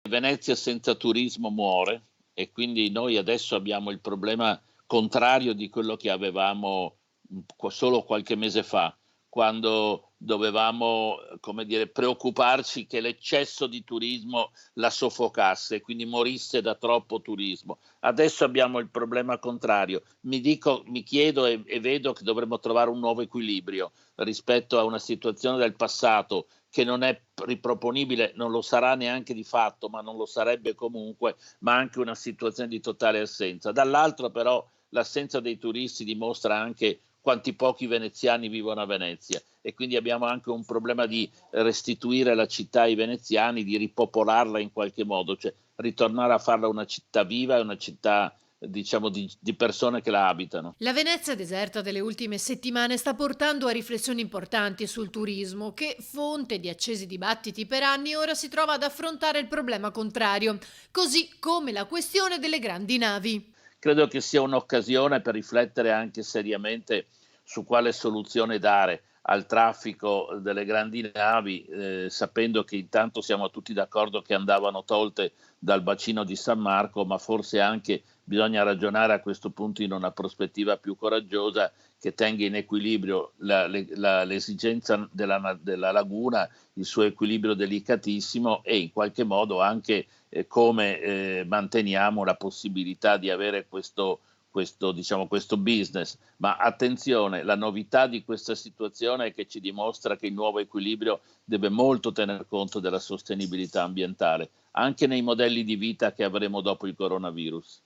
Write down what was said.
Venezia senza turismo muore e quindi noi adesso abbiamo il problema contrario di quello che avevamo solo qualche mese fa, quando dovevamo, come dire, preoccuparci che l'eccesso di turismo la soffocasse, quindi morisse da troppo turismo. Adesso abbiamo il problema contrario. Mi chiedo e vedo che dovremmo trovare un nuovo equilibrio rispetto a una situazione del passato che non è riproponibile, non lo sarà neanche di fatto, ma non lo sarebbe comunque, ma anche una situazione di totale assenza. Dall'altro però l'assenza dei turisti dimostra anche quanti pochi veneziani vivono a Venezia e quindi abbiamo anche un problema di restituire la città ai veneziani, di ripopolarla in qualche modo, cioè ritornare a farla una città viva e una città diciamo di persone che la abitano. La Venezia deserta delle ultime settimane sta portando a riflessioni importanti sul turismo, che, fonte di accesi dibattiti per anni, ora si trova ad affrontare il problema contrario, così come la questione delle grandi navi. Credo che sia un'occasione per riflettere anche seriamente su quale soluzione dare al traffico delle grandi navi, sapendo che intanto siamo tutti d'accordo che andavano tolte dal bacino di San Marco, ma forse anche bisogna ragionare a questo punto in una prospettiva più coraggiosa che tenga in equilibrio l'esigenza della laguna, il suo equilibrio delicatissimo e in qualche modo anche come manteniamo la possibilità di avere questo business. Ma attenzione, la novità di questa situazione è che ci dimostra che il nuovo equilibrio deve molto tener conto della sostenibilità ambientale, anche nei modelli di vita che avremo dopo il coronavirus.